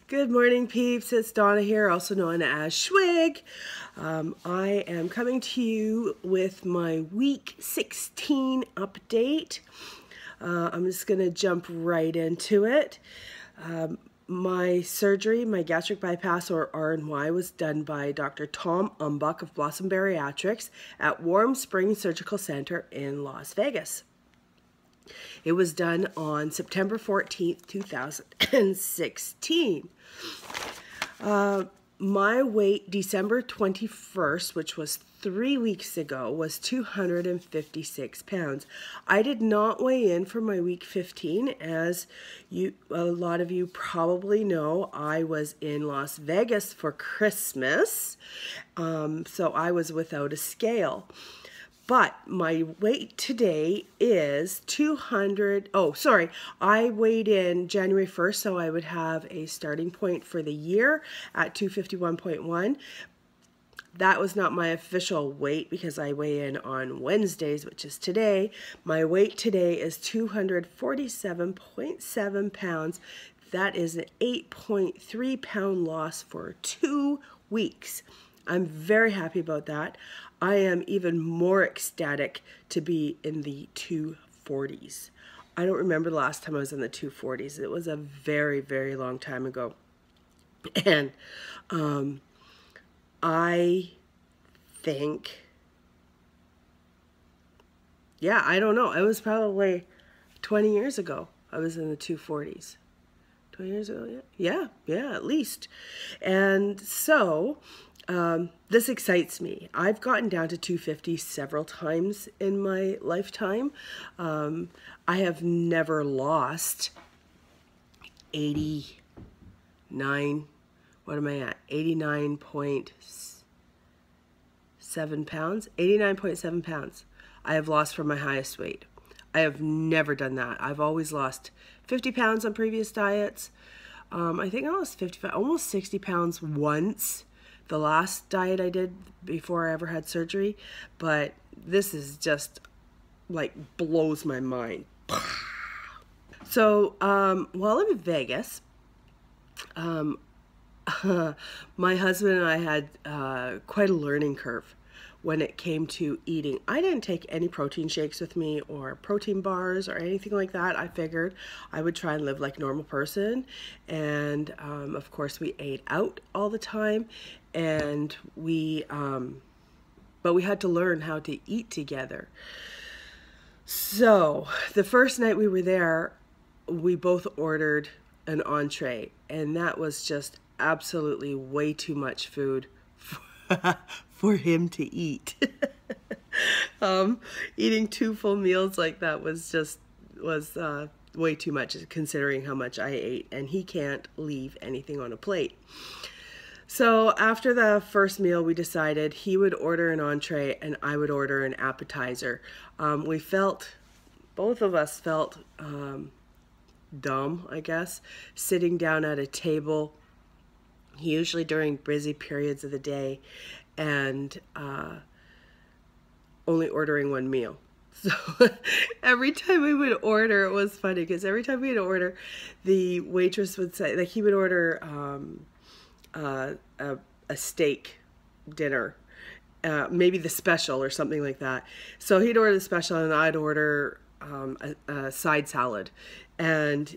Good morning, peeps. It's Donna here, also known as Schwigg. I am coming to you with my week 16 update. I'm just going to jump right into it. My surgery, my gastric bypass or RNY, was done by Dr. Tom Umbach of Bariatrics at Warm Springs Surgical Center in Las Vegas. It was done on September 14th, 2016. My weight December 21st, which was 3 weeks ago, was 256 pounds. I did not weigh in for my week 15. As a lot of you probably know, I was in Las Vegas for Christmas, so I was without a scale. But my weight today is I weighed in January 1st, so I would have a starting point for the year at 251.1. That was not my official weight because I weigh in on Wednesdays, which is today. My weight today is 247.7 pounds. That is an 8.3 pound loss for 2 weeks. I'm very happy about that. I am even more ecstatic to be in the 240s. I don't remember the last time I was in the 240s. It was a very, very long time ago. And I think, yeah, I don't know. It was probably 20 years ago I was in the 240s. 20 years ago, yeah, at least. And so this excites me. I've gotten down to 250 several times in my lifetime. I have never lost 89, what am I at? 89.7 pounds? 89.7 pounds I have lost from my highest weight. I have never done that. I've always lost 50 pounds on previous diets. I think I lost 55, almost 60 pounds once. The last diet I did before I ever had surgery, but this is just like blows my mind. So while I'm in Vegas, my husband and I had quite a learning curve when it came to eating. I didn't take any protein shakes with me or protein bars or anything like that. I figured I would try and live like a normal person. And of course we ate out all the time, and but we had to learn how to eat together. So the first night we were there, we both ordered an entree, and that was just absolutely way too much food for him to eat. Eating 2 full meals like that was way too much, considering how much I ate, and he can't leave anything on a plate. So after the first meal, we decided he would order an entree and I would order an appetizer. Both of us felt dumb, I guess, sitting down at a table, usually during busy periods of the day, and only ordering 1 meal. So every time we would order, it was funny because every time we would order, the waitress would say, like, he would order a steak dinner, maybe the special or something like that. So he'd order the special and I'd order a side salad. And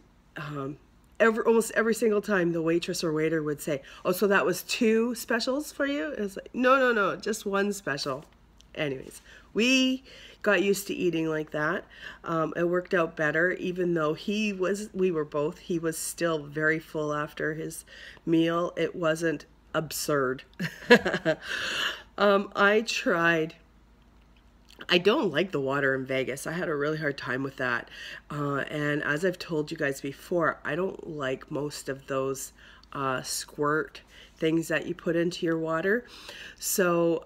almost every single time the waitress or waiter would say, "Oh, so that was 2 specials for you?" It was like, no, just 1 special. Anyways, we got used to eating like that. It worked out better, even though he was still very full after his meal. It wasn't absurd. I don't like the water in Vegas. I had a really hard time with that. And as I've told you guys before, I don't like most of those squirt things that you put into your water. So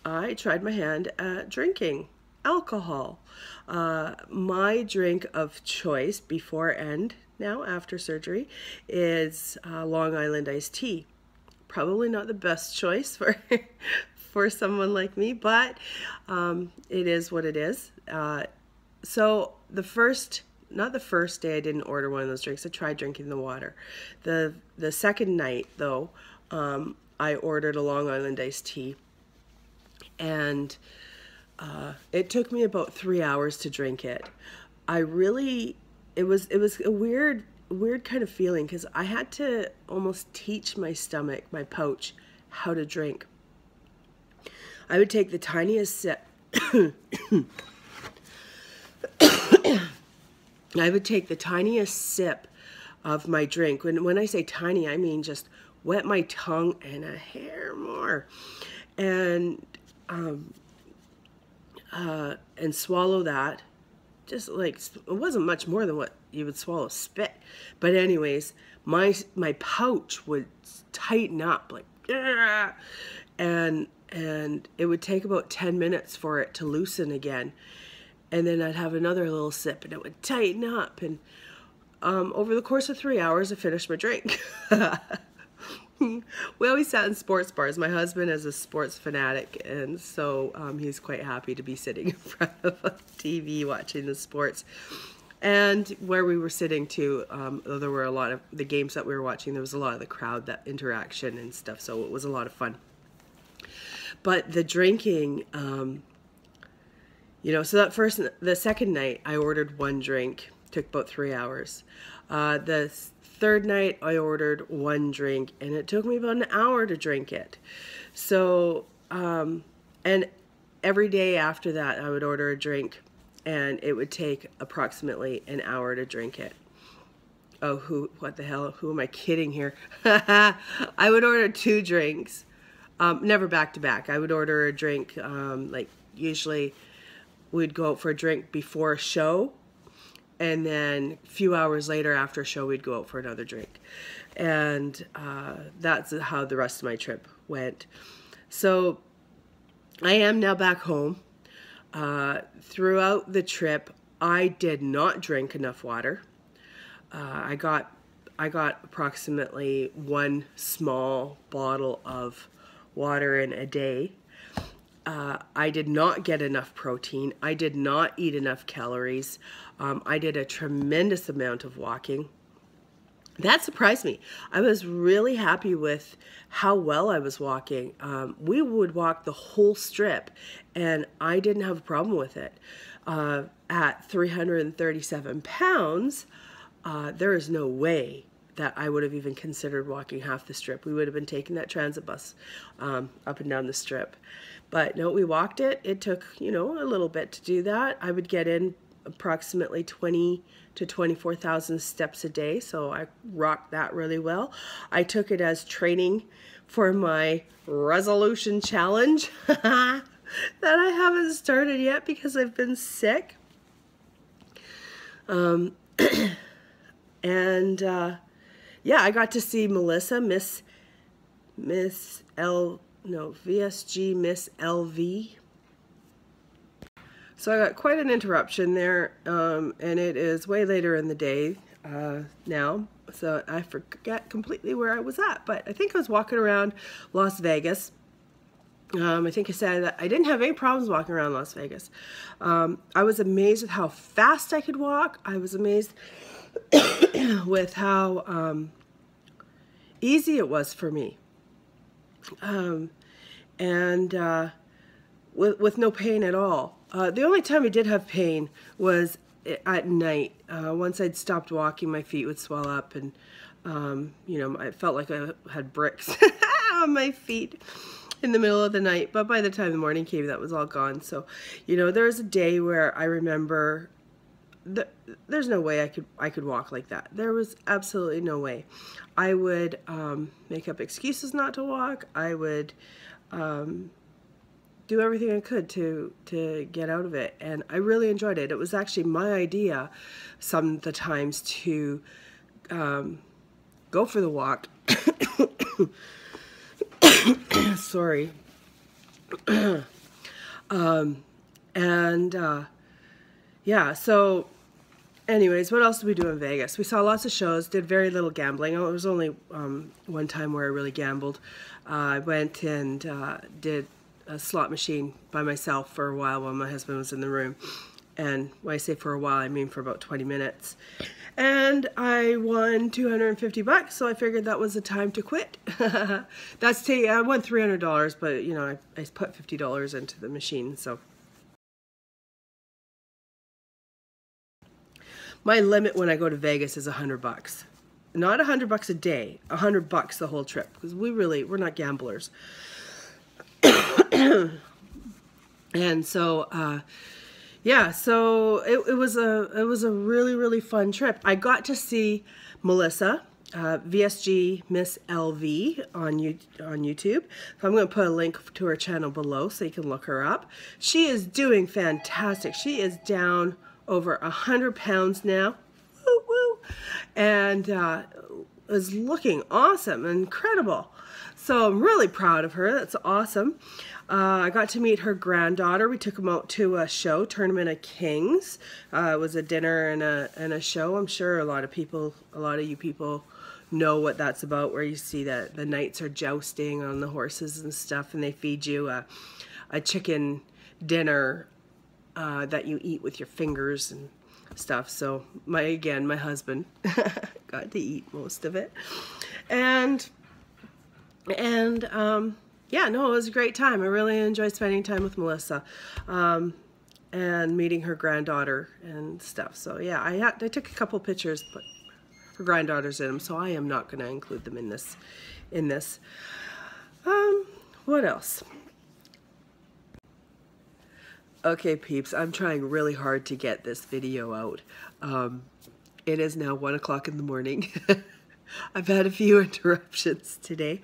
I tried my hand at drinking alcohol. My drink of choice before and now after surgery is Long Island iced tea. Probably not the best choice for someone like me, but it is what it is. So the first not the first day I didn't order one of those drinks. I tried drinking the water. The second night, though, I ordered a Long Island iced tea. And it took me about 3 hours to drink it. It was a weird kind of feeling, because I had to almost teach my stomach, my pouch, how to drink. I would take the tiniest sip. I would take the tiniest sip of my drink. When I say tiny, I mean just wet my tongue and a hair more, and swallow that. Just like, it wasn't much more than what you would swallow spit. But anyways, my pouch would tighten up, like, and it would take about 10 minutes for it to loosen again. And then I'd have another little sip and it would tighten up. And over the course of 3 hours, I finished my drink. We always sat in sports bars. My husband is a sports fanatic, and so he's quite happy to be sitting in front of a TV watching the sports. And where we were sitting too, there were a lot of the games that we were watching, there was a lot of the crowd, that interaction and stuff, so it was a lot of fun. But the drinking, you know, so the second night I ordered one drink, took about 3 hours. The third night I ordered one drink, and it took me about an hour to drink it. So, and every day after that I would order a drink, and it would take approximately an hour to drink it. Oh, what the hell? Who am I kidding here? I would order 2 drinks, never back to back. I would order a drink, like usually we'd go out for a drink before a show, and then a few hours later after a show, we'd go out for another drink. And that's how the rest of my trip went. So I am now back home. Throughout the trip, I did not drink enough water. I got approximately 1 small bottle of water in a day. I did not get enough protein. I did not eat enough calories. I did a tremendous amount of walking. That surprised me. I was really happy with how well I was walking. We would walk the whole strip, and I didn't have a problem with it. At 337 pounds, there is no way that I would have even considered walking half the strip. We would have been taking that transit bus up and down the strip. But no, we walked it. It took, you know, a little bit to do that. I would get in approximately 20 to 24,000 steps a day, so I rocked that really well. I took it as training for my resolution challenge that I haven't started yet because I've been sick. Yeah, I got to see Melissa, VSG Miss LV. So I got quite an interruption there, and it is way later in the day now, so I forget completely where I was at, but I think I was walking around Las Vegas. I think I said that I didn't have any problems walking around Las Vegas. I was amazed with how fast I could walk. I was amazed with how easy it was for me. With no pain at all. The only time I did have pain was at night. Once I'd stopped walking, my feet would swell up, and you know, I felt like I had bricks on my feet in the middle of the night. But by the time the morning came, that was all gone. So, you know, there was a day where I remember there's no way I could walk like that. There was absolutely no way. I would make up excuses not to walk. I would do everything I could to get out of it, and I really enjoyed it. It was actually my idea some of the times to go for the walk. Sorry. Yeah, so anyways, what else did we do in Vegas? We saw lots of shows, did very little gambling. Oh, it was only one time where I really gambled. I went and did a slot machine by myself for a while my husband was in the room. And when I say for a while, I mean for about 20 minutes. And I won $250, so I figured that was the time to quit. I won $300, but you know, I put $50 into the machine, so. My limit when I go to Vegas is $100. Not $100 a day, $100 the whole trip, because we're not gamblers. And so, yeah, so it was a really fun trip. I got to see Melissa, VSG Miss LV on YouTube. So I'm going to put a link to her channel below so you can look her up. She is doing fantastic. She is down over 100 pounds now. Woo woo. And is looking awesome, incredible. So I'm really proud of her. That's awesome. I got to meet her granddaughter. We took them out to a show, Tournament of Kings. It was a dinner and a show. I'm sure a lot of you people know what that's about, where you see that the knights are jousting on the horses and stuff, and they feed you a chicken dinner that you eat with your fingers and stuff. So my husband got to eat most of it. And yeah, no, it was a great time. I really enjoyed spending time with Melissa, and meeting her granddaughter and stuff. So yeah, I took a couple pictures, but her granddaughter's in them, so I am not going to include them in this. What else? Okay, peeps, I'm trying really hard to get this video out. It is now 1 o'clock in the morning. I've had a few interruptions today.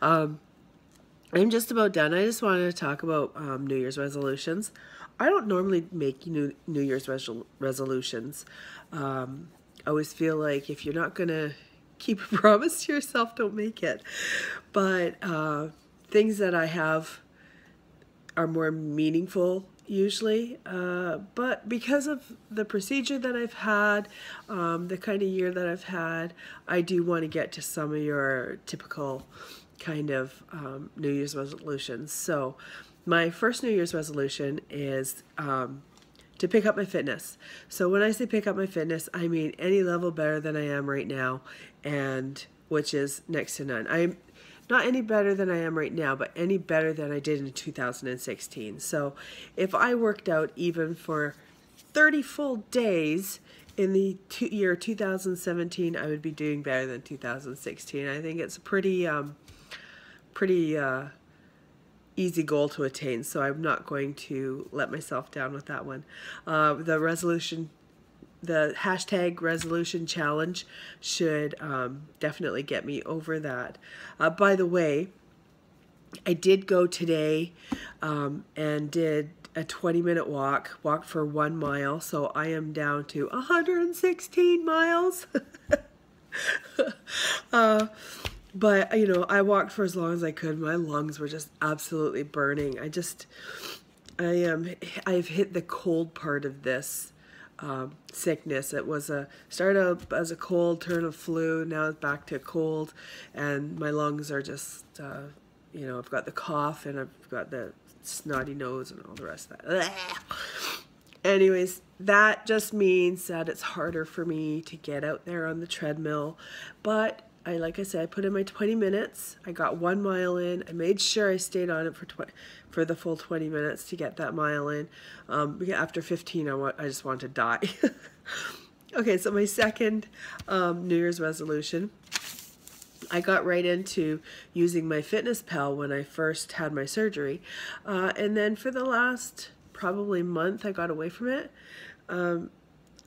I'm just about done. I just wanted to talk about New Year's resolutions. I don't normally make New Year's resolutions. I always feel like if you're not going to keep a promise to yourself, don't make it. But things that I have are more meaningful usually, but because of the procedure that I've had, the kind of year that I've had, I do want to get to some of your typical kind of New Year's resolutions. So my first New Year's resolution is to pick up my fitness. So when I say pick up my fitness, I mean any level better than I am right now, and which is next to none. I'm not any better than I am right now, but any better than I did in 2016. So if I worked out even for 30 full days in the year 2017, I would be doing better than 2016. I think it's a pretty easy goal to attain, so I'm not going to let myself down with that one. The hashtag resolution challenge should definitely get me over that. By the way, I did go today and did a 20-minute walk for 1 mile, so I am down to 116 miles. But, you know, I walked for as long as I could. My lungs were just absolutely burning. I've hit the cold part of this sickness. It was started out as a cold, turned a flu, now it's back to cold, and my lungs are just, you know, I've got the cough and I've got the snotty nose and all the rest of that. Anyways, that just means that it's harder for me to get out there on the treadmill, but like I said, I put in my 20 minutes. I got 1 mile in. I made sure I stayed on it for the full 20 minutes to get that mile in. After 15, I just want to die. Okay, so my second New Year's resolution, I got right into using my FitnessPal when I first had my surgery. And then for the last probably month, I got away from it.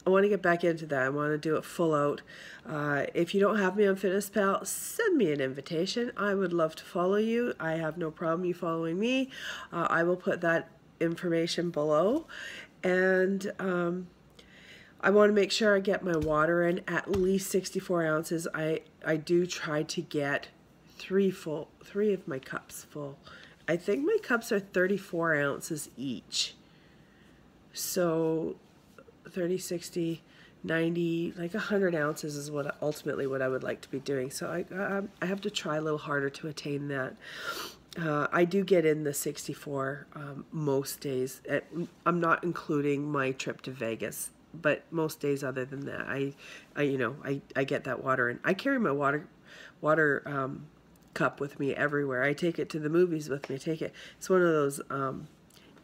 I want to get back into that. I want to do it full out. If you don't have me on FitnessPal, send me an invitation. I would love to follow you. I have no problem you following me. I will put that information below. And I want to make sure I get my water in at least 64 ounces. I do try to get three of my cups full. I think my cups are 34 ounces each. So 30, 60, 90, like 100 ounces is ultimately what I would like to be doing. So I have to try a little harder to attain that. I do get in the 64 most days. I'm not including my trip to Vegas, but most days other than that, I get that water in. I carry my water cup with me everywhere. I take it to the movies with me. It's one of those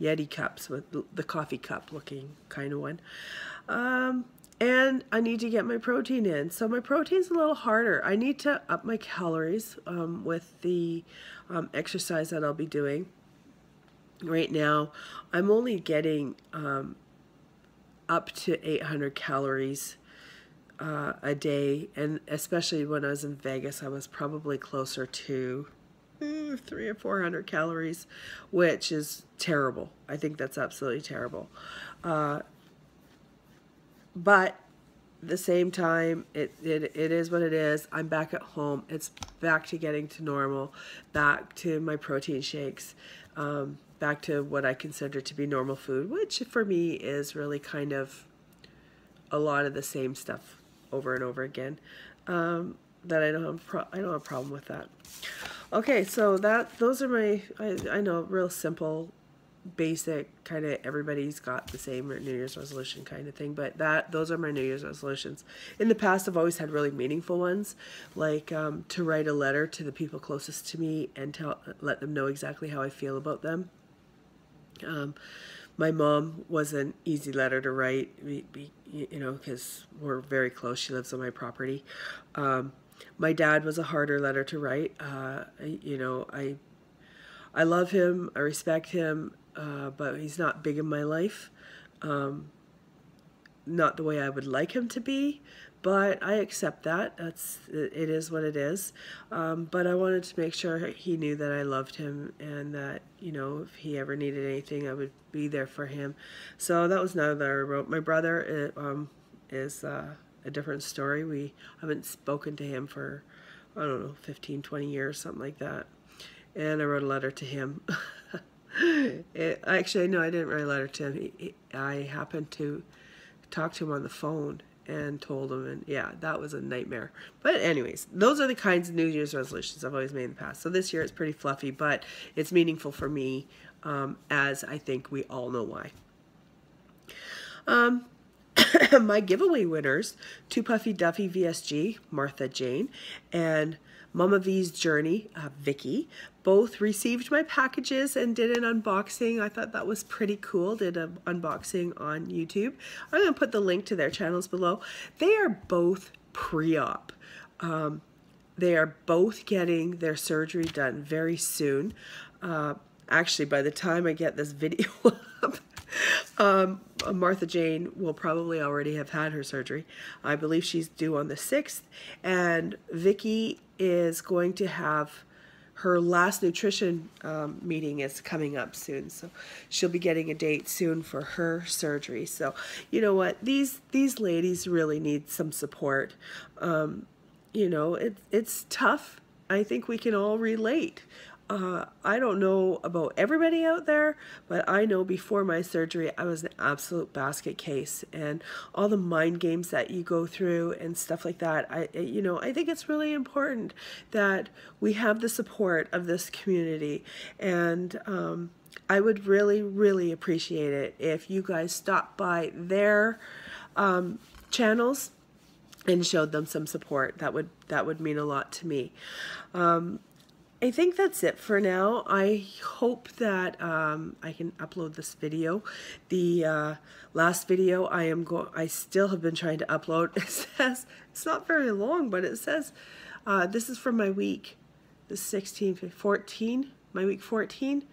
Yeti cups with the coffee cup looking kind of one. And I need to get my protein in. So my protein's a little harder. I need to up my calories with the exercise that I'll be doing. Right now, I'm only getting up to 800 calories a day. And especially when I was in Vegas, I was probably closer to 300 or 400 calories, which is terrible. I think that's absolutely terrible. But at the same time, it is what it is. I'm back at home. It's back to getting to normal, back to my protein shakes, back to what I consider to be normal food, which for me is really kind of a lot of the same stuff over and over again. That I don't have a problem with that. Okay, so those are my, I know, real simple, basic, kind of everybody's got the same New Year's resolution kind of thing, but those are my New Year's resolutions. In the past, I've always had really meaningful ones, like to write a letter to the people closest to me and let them know exactly how I feel about them. My mom was an easy letter to write, because we're very close. She lives on my property. My dad was a harder letter to write. I love him, I respect him, but he's not big in my life. Not the way I would like him to be, but I accept that. It is what it is. But I wanted to make sure he knew that I loved him and that, if he ever needed anything, I would be there for him. So that was another that I wrote. My brother is a different story. We haven't spoken to him for, I don't know, 15, 20 years, something like that. And I wrote a letter to him. Actually, no, I didn't write a letter to him. I happened to talk to him on the phone and told him, and yeah, that was a nightmare. But anyways, those are the kinds of New Year's resolutions I've always made in the past. So this year it's pretty fluffy, but it's meaningful for me, as I think we all know why. My giveaway winners, Too Puffy Duffy VSG, Martha Jane, and Mama V's Journey, Vicky, both received my packages and did an unboxing. I thought that was pretty cool. Did an unboxing on YouTube. I'm going to put the link to their channels below. They are both pre-op. They are both getting their surgery done very soon. Actually, by the time I get this video up, Martha Jane will probably already have had her surgery. I believe she's due on the 6th, and Vicky is going to have her last nutrition meeting is coming up soon, so she'll be getting a date soon for her surgery. So you know what, these ladies really need some support. It's tough. I think we can all relate. I don't know about everybody out there, but I know before my surgery, I was an absolute basket case, and all the mind games that you go through and stuff like that. I think it's really important that we have the support of this community, and I would really, really appreciate it if you guys stopped by their channels and showed them some support. That would mean a lot to me. I think that's it for now. I hope that I can upload this video. The last video I still have been trying to upload. It says, it's not very long, but it says, this is for my week, the 16th, 14, my week 14.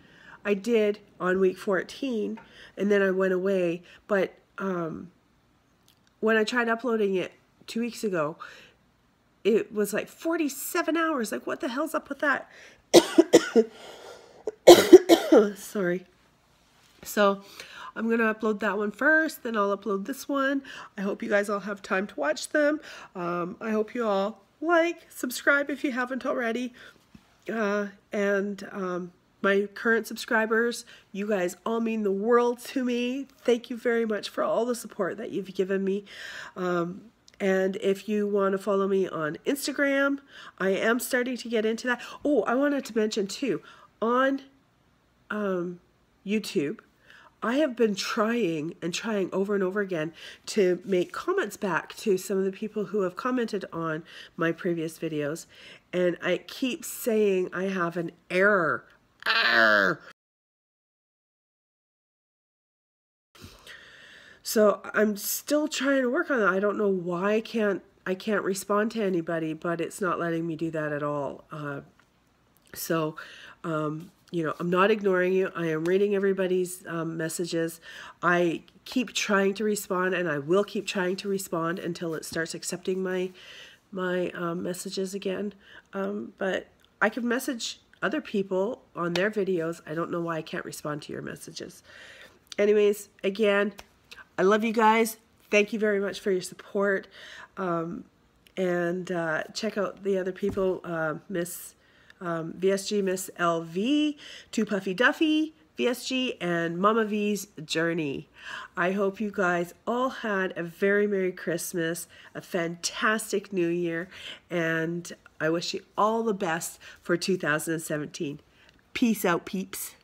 I did on week 14, and then I went away. But when I tried uploading it 2 weeks ago, it was like 47 hours. Like, what the hell's up with that? Sorry. So I'm going to upload that one first, then I'll upload this one. I hope you guys all have time to watch them. I hope you all subscribe if you haven't already. My current subscribers, you guys all mean the world to me. Thank you very much for all the support that you've given me. And if you want to follow me on Instagram, I am starting to get into that. Oh, I wanted to mention too, on YouTube, I have been trying over and over again to make comments back to some of the people who have commented on my previous videos, and I keep saying I have an error. So I'm still trying to work on that. I don't know why I can't respond to anybody, but it's not letting me do that at all. You know, I'm not ignoring you. I am reading everybody's messages. I keep trying to respond, and I will keep trying to respond until it starts accepting my messages again. But I can message other people on their videos. I don't know why I can't respond to your messages. Anyways, again, I love you guys. Thank you very much for your support. And check out the other people, Miss VSG, Miss LV, Too Puffy Duffy, VSG, and Mama V's Journey. I hope you guys all had a very Merry Christmas, a fantastic New Year, and I wish you all the best for 2017. Peace out, peeps.